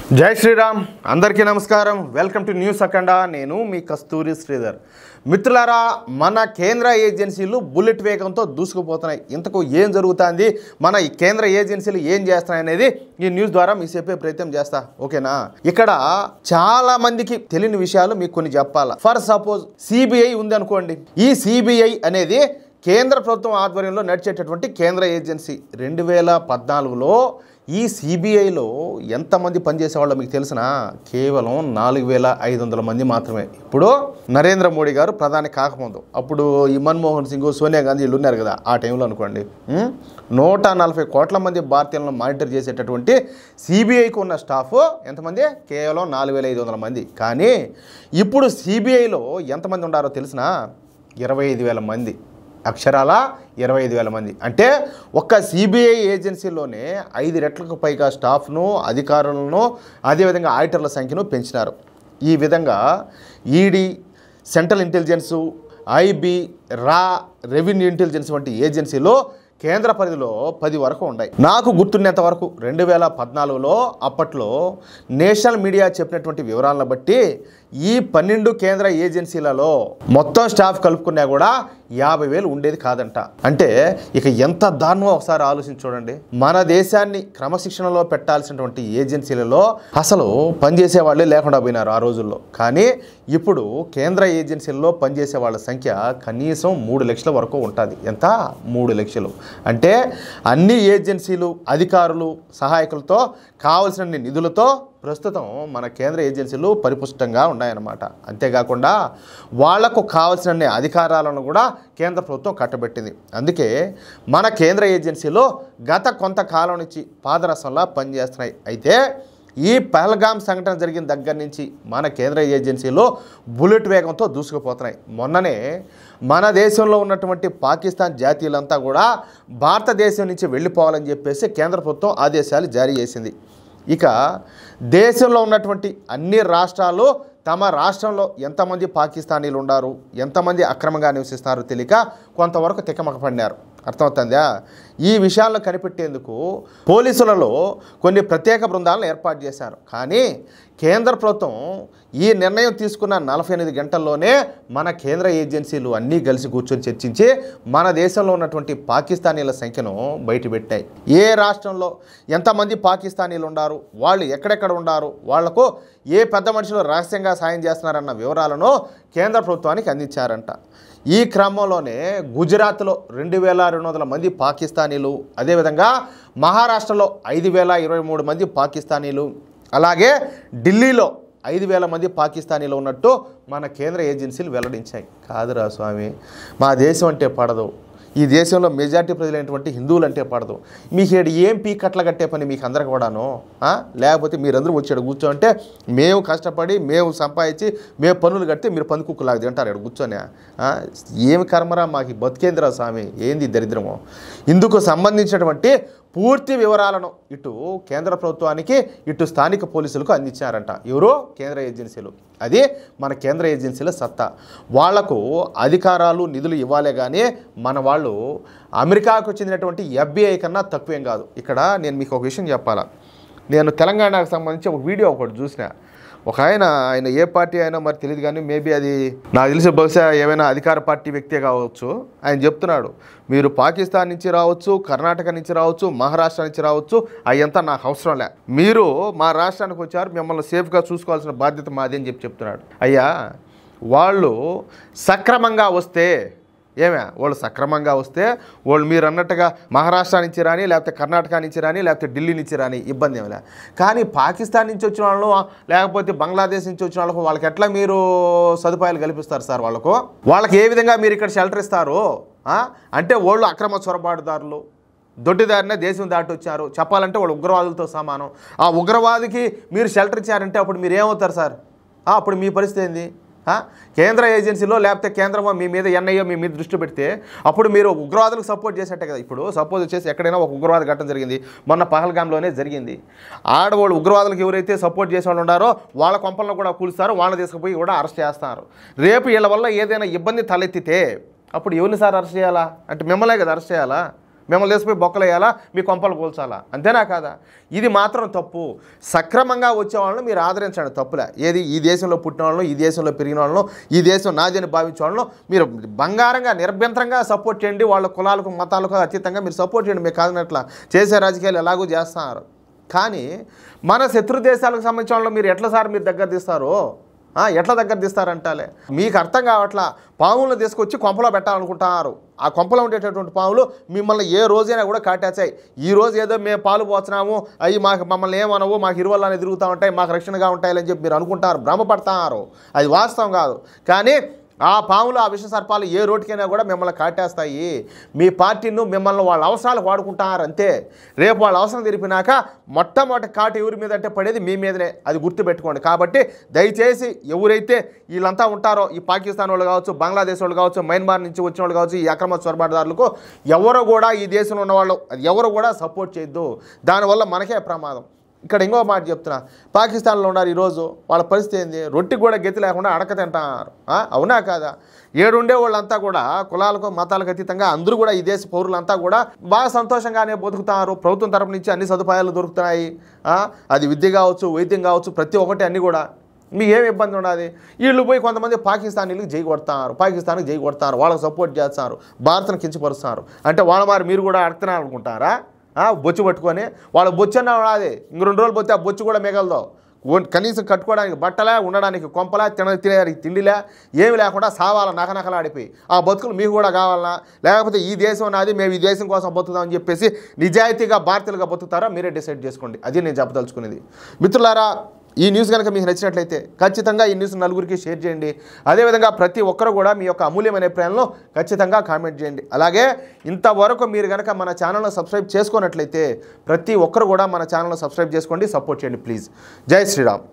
జై శ్రీరామ్ అందరికీ నమస్కారం వెల్కమ్ టు న్యూస్ అఖండ నేను మీ కస్తూరి శ్రీధర్ మిత్రులారా మన కేంద్ర ఏజెన్సీలు బుల్లెట్ వేగంతో దూసుకుపోతున్నాయి ఇంతకు ఏం జరుగుతుంది మన ఈ కేంద్ర ఏజెన్సీలు ఏం చేస్తున్నాయి అనేది ఈ న్యూస్ ద్వారా మీకు చెప్పే ప్రయత్నం చేస్తా ఓకేనా ఇక్కడ చాలా మందికి తెలియని విషయాలు మీకు కొన్ని చెప్పాలా ఫర్ సపోజ్ సిబిఐ ఉంది అనుకోండి ఈ సిబిఐ అనేది కేంద్ర ప్రభుత్వం ఆధ్వర్యంలో నడిచేటటువంటి కేంద్ర ఏజెన్సీ 2014లో ఈ సిబిఐలో ఎంతమంది పనిచేసేవాళ్ళో మీకు తెలిసిన కేవలం 4500 మంది మాత్రమే. ఇప్పుడు నరేంద్ర మోడీ గారు ప్రధాని కాకముందు అప్పుడు ఈ మన్మోహన్ సింగ్ సోనియా గాంధీ వీళ్ళు ఉన్నారు కదా ఆ టైంలో అనుకోండి 140 కోట్ల మంది భారతీయులను మానిటర్ చేసేటటువంటి సిబిఐకి ఉన్న స్టాఫ్ ఎంతమంది కేవలం 4500 మంది. కానీ ఇప్పుడు సిబిఐలో ఎంతమంది ఉన్నారో తెలిసిన 25,000 మంది అక్షరాల 25,000 మంది. అంటే ఒక్క సిబిఐ ఏజెన్సీలోనే 5 రెట్లకు పైగా స్టాఫ్ను అధికారులను అదేవిధంగా ఆడిటర్ల సంఖ్యను పెంచినారు. ఈ విధంగా ఈడీ సెంట్రల్ ఇంటెలిజెన్సు ఐబీ రా రెవెన్యూ ఇంటెలిజెన్స్ వంటి ఏజెన్సీలో కేంద్ర పరిధిలో 10 వరకు ఉన్నాయి. నాకు గుర్తున్నంత వరకు 2014లో అప్పట్లో నేషనల్ మీడియా చెప్పినటువంటి వివరాలను బట్టి ఈ 12 కేంద్ర ఏజెన్సీలలో మొత్తం స్టాఫ్ కలుపుకున్నా కూడా 50,000 ఉండేది కాదంట. అంటే ఇక ఎంత దారుణమో ఒకసారి ఆలోచించి చూడండి. మన దేశాన్ని క్రమశిక్షణలో పెట్టాల్సినటువంటి ఏజెన్సీలలో అసలు పనిచేసే వాళ్ళే లేకుండా పోయినారు ఆ రోజుల్లో. కానీ ఇప్పుడు కేంద్ర ఏజెన్సీల్లో పనిచేసే వాళ్ళ సంఖ్య కనీసం 3 లక్షల వరకు ఉంటుంది. ఎంత 3 లక్షలు అంటే అన్ని ఏజెన్సీలు అధికారులు సహాయకులతో కావలసిన నిధులతో ప్రస్తుతం మన కేంద్ర ఏజెన్సీలు పరిపుష్టంగా ఉన్నాయన్నమాట. అంతేకాకుండా వాళ్లకు కావాల్సిన అధికారాలను కూడా కేంద్ర ప్రభుత్వం కట్టబెట్టింది. అందుకే మన కేంద్ర ఏజెన్సీలో గత కొంతకాలం నుంచి పాదరసంలా పనిచేస్తున్నాయి. అయితే ఈ పహల్గామ్ సంఘటన జరిగిన దగ్గర నుంచి మన కేంద్ర ఏజెన్సీలో బుల్లెట్ వేగంతో దూసుకుపోతున్నాయి. మొన్ననే మన దేశంలో ఉన్నటువంటి పాకిస్తాన్ జాతీయులంతా కూడా భారతదేశం నుంచి వెళ్ళిపోవాలని చెప్పేసి కేంద్ర ప్రభుత్వం ఆదేశాలు జారీ చేసింది. ఇక దేశంలో ఉన్నటువంటి అన్ని రాష్ట్రాలు తమ రాష్ట్రంలో ఎంతమంది పాకిస్తానీలు ఉన్నారు ఎంతమంది అక్రమంగా నివసిస్తున్నారో తెలియక కొంతవరకు తికమక పడినారు. అర్థమవుతుందా? ఈ విషయాలను కనిపెట్టేందుకు పోలీసులలో కొన్ని ప్రత్యేక బృందాలను ఏర్పాటు చేశారు. కానీ కేంద్ర ప్రభుత్వం ఈ నిర్ణయం తీసుకున్న 48 గంటల్లోనే మన కేంద్ర ఏజెన్సీలు అన్నీ కలిసి కూర్చొని చర్చించి మన దేశంలో ఉన్నటువంటి పాకిస్తానీల సంఖ్యను బయటపెట్టాయి. ఏ రాష్ట్రంలో ఎంతమంది పాకిస్తానీలు ఉన్నారు, వాళ్ళు ఎక్కడెక్కడ ఉన్నారు, వాళ్లకు ఏ పెద్ద మనుషులు రహస్యంగా సాయం చేస్తున్నారన్న వివరాలను కేంద్ర ప్రభుత్వానికి అందించారంట. ఈ క్రమంలోనే గుజరాత్లో 2,200 మంది పాకిస్తానీలు, అదేవిధంగా మహారాష్ట్రలో 5,023 మంది పాకిస్తానీలు, అలాగే ఢిల్లీలో 5,000 మంది పాకిస్తానీలు ఉన్నట్టు మన కేంద్ర ఏజెన్సీలు వెల్లడించాయి. కాదురా స్వామి, మా దేశం అంటే పడదు, ఈ దేశంలో మెజార్టీ ప్రజలైనటువంటి హిందువులు అంటే పడదు, మీకు ఏం పీకట్ల కట్టే పని మీకు అందరికి కూడాను, లేకపోతే మీరందరూ వచ్చాడు కూర్చోంటే మేము కష్టపడి మేము సంపాదించి మేము పనులు కడితే మీరు పందుకుక్కులాగా తింటారు ఇక్కడ కూర్చొని. ఏమి కర్మరా మాకు బతికేంద్రా స్వామి, ఏంది దరిద్రమో. ఇందుకు సంబంధించినటువంటి పూర్తి వివరాలను ఇటు కేంద్ర ప్రభుత్వానికి ఇటు స్థానిక పోలీసులకు అందించారంట. ఎవరో కేంద్ర ఏజెన్సీలు. అది మన కేంద్ర ఏజెన్సీల సత్తా. వాళ్లకు అధికారాలు నిధులు ఇవ్వాలే కానీ మన వాళ్ళు అమెరికాకు చెందినటువంటి FBI కన్నా తక్కువేం కాదు. ఇక్కడ నేను మీకు ఒక విషయం చెప్పాలా. నేను తెలంగాణకు సంబంధించి ఒక వీడియో ఒకటి చూసిన. ఒక ఆయన ఏ పార్టీ అయినా మరి తెలియదు కానీ మేబీ అది నాకు తెలిసి బహుశా ఏమైనా అధికార పార్టీ వ్యక్తే కావచ్చు. ఆయన చెప్తున్నాడు, మీరు పాకిస్తాన్ నుంచి రావచ్చు, కర్ణాటక నుంచి రావచ్చు, మహారాష్ట్ర నుంచి రావచ్చు, అయ్యంతా నాకు అవసరం లే, మీరు మా రాష్ట్రానికి వచ్చారు, మిమ్మల్ని సేఫ్గా చూసుకోవాల్సిన బాధ్యత మాది అని చెప్తున్నాడు. అయ్యా వాళ్ళు సక్రమంగా వస్తే వాళ్ళు సక్రమంగా వస్తే వాళ్ళు మీరు అన్నట్టుగా మహారాష్ట్ర నుంచి రాని, లేకపోతే కర్ణాటక నుంచి రాని, లేకపోతే ఢిల్లీ నుంచి రాని ఇబ్బంది ఏమిలే. కానీ పాకిస్తాన్ నుంచి వచ్చిన వాళ్ళు లేకపోతే బంగ్లాదేశ్ నుంచి వచ్చిన వాళ్ళకు వాళ్ళకి ఎట్లా మీరు సదుపాయాలు కల్పిస్తారు సార్? వాళ్ళకి ఏ విధంగా మీరు ఇక్కడ షెల్టర్ ఇస్తారు? అంటే వాళ్ళు అక్రమ చొరబాటుదారులు, దొడ్డిదారినే దేశం దాటి వచ్చారు, చెప్పాలంటే వాళ్ళు ఉగ్రవాదులతో సమానం. ఆ ఉగ్రవాదికి మీరు షెల్టర్ ఇచ్చారంటే అప్పుడు మీరు ఏమవుతారు సార్? అప్పుడు మీ పరిస్థితి ఏంది? కేంద్ర ఏజెన్సీలో లేకపోతే కేంద్రమో మీ మీద NIA మీ మీద దృష్టి పెడితే అప్పుడు మీరు ఉగ్రవాదులకు సపోర్ట్ చేసేట్టే కదా. ఇప్పుడు సపోజ్ వచ్చేసి ఎక్కడైనా ఒక ఉగ్రవాద ఘటన జరిగింది, మొన్న పహల్గామ్లోనే జరిగింది. ఆడవాళ్ళు ఉగ్రవాదులకు ఎవరైతే సపోర్ట్ చేసే వాళ్ళు ఉన్నారో వాళ్ళ కొంపలను కూడా కూలుస్తారు, వాళ్ళని తీసుకుపోయి కూడా అరెస్ట్ చేస్తారు. రేపు వీళ్ళ వల్ల ఏదైనా ఇబ్బంది తలెత్తితే అప్పుడు ఎవరిని సార్ అరెస్ట్ చేయాలా? అంటే మిమ్మల్నే కదా అరెస్ట్ చేయాలా? మిమ్మల్ని తీసుకుపోయి బొక్కలేయాలా, మీ కొంపలు కూల్చాలా, అంతేనా కాదా? ఇది మాత్రం తప్పు. సక్రమంగా వచ్చే వాళ్ళను మీరు ఆదరించండి, తప్పులే. ఏది ఈ దేశంలో పుట్టిన వాళ్ళను, ఈ దేశంలో పెరిగిన వాళ్ళను, ఈ దేశం నాదని భావించే వాళ్ళను మీరు బంగారంగా నిర్భ్యంతరంగా సపోర్ట్ చేయండి. వాళ్ళ కులాలకు మతాలకు అతీతంగా మీరు సపోర్ట్ చేయండి. మీకు కాదనట్లా చేసే రాజకీయాలు ఎలాగో చేస్తున్నారు. కానీ మన శత్రు దేశాలకు సంబంధించిన వాళ్ళు మీరు ఎట్లా సార్ మీరు దగ్గర తీస్తారు, ఎట్లా దగ్గర తీస్తారంటాలే? మీకు అర్థం కావట్లా. పాములను తీసుకొచ్చి కొంపలో పెట్టాలనుకుంటున్నారు. ఆ కొంపలో ఉండేటటువంటి పాములు మిమ్మల్ని ఏ రోజైనా కూడా కాటేస్తాయి. ఈ రోజు ఏదో మేము పాలు పోతున్నాము, అవి మమ్మల్ని ఏమనవు, మాకు ఇరువల్లానే తిరుగుతూ ఉంటాయి, మాకు రక్షణగా ఉంటాయని చెప్పి మీరు అనుకుంటారు, భ్రమపడతారు. అది వాస్తవం కాదు. కానీ ఆ పాములు, ఆ విష సర్పాలు ఏ రోటికైనా కూడా మిమ్మల్ని కాటేస్తాయి. మీ పార్టీను మిమ్మల్ని వాళ్ళ అవసరాలకు వాడుకుంటారు అంతే. రేపు వాళ్ళ అవసరం తెరిపినాక మొట్టమొదటి కాటు ఎవరి మీద అంటే పడేది మీ మీదనే, అది గుర్తుపెట్టుకోండి. కాబట్టి దయచేసి ఎవరైతే వీళ్ళంతా ఉంటారో, ఈ పాకిస్తాన్ వాళ్ళు కావచ్చు, బంగ్లాదేశ్ వాళ్ళు కావచ్చు, మయన్మార్ నుంచి వచ్చిన వాళ్ళు కావచ్చు, ఈ అక్రమ చొరబాటుదారులకు ఎవరు కూడా ఈ దేశంలో ఉన్నవాళ్ళు ఎవరు కూడా సపోర్ట్ చేయొద్దు. దానివల్ల మనకే ప్రమాదం. ఇక్కడ ఇంకో మాట చెప్తున్నా, పాకిస్తాన్లో ఉన్నారు ఈరోజు, వాళ్ళ పరిస్థితి ఏంది? రొట్టెకి కూడా గతి లేకుండా అడక తింటారు. అవునా కాదా? ఏడుండే వాళ్ళంతా కూడా కులాలకు మతాలకు అతీతంగా అందరూ కూడా ఈ దేశ పౌరులంతా కూడా బాగా సంతోషంగానే బతుకుతారు. ప్రభుత్వం తరపు నుంచి అన్ని సదుపాయాలు దొరుకుతున్నాయి. అది విద్య కావచ్చు, వైద్యం కావచ్చు, ప్రతి ఒక్కటి అన్నీ కూడా. మీకు ఏమి ఇబ్బంది ఉండదు. వీళ్ళు పోయి కొంతమంది పాకిస్తానీలకు జై కొడతారు, పాకిస్తాన్కి జై కొడతారు, వాళ్ళకి సపోర్ట్ చేస్తారు, భారత్ను కించపరుస్తారు. అంటే వాళ్ళ మరి మీరు కూడా అడుగుతున్నారనుకుంటారా? బొచ్చు పట్టుకొని వాళ్ళ బొచ్చు అన్న రాదే, ఇంక 2 రోజులు పోతే ఆ బొచ్చు కూడా మిగలదు. కనీసం కట్టుకోవడానికి బట్టలే, ఉండడానికి కొంపలా, తినేదానికి తిండిలే, ఏమి లేకుండా సావాల నకనకలాడిపోయి ఆ బతుకులు మీకు కూడా కావాలన్నా, లేకపోతే ఈ దేశం నాది, మేము ఈ దేశం కోసం బతుకుతామని చెప్పేసి నిజాయితీగా భారతీయులుగా బతుకుతారా మీరే డిసైడ్ చేసుకోండి. అది నేను చెప్పదలుచుకునేది. మిత్రులారా, ఈ న్యూస్ కనుక మీకు నచ్చినట్లయితే ఖచ్చితంగా ఈ న్యూస్ నలుగురికి షేర్ చేయండి. అదేవిధంగా ప్రతి ఒక్కరు కూడా మీ యొక్క అమూల్యమైన అభిప్రాయంలో ఖచ్చితంగా కామెంట్ చేయండి. అలాగే ఇంతవరకు మీరు కనుక మన ఛానల్ను సబ్స్క్రైబ్ చేసుకున్నట్లయితే ప్రతి ఒక్కరు కూడా మన ఛానల్ను సబ్స్క్రైబ్ చేసుకోండి, సపోర్ట్ చేయండి ప్లీజ్. జై శ్రీరామ్.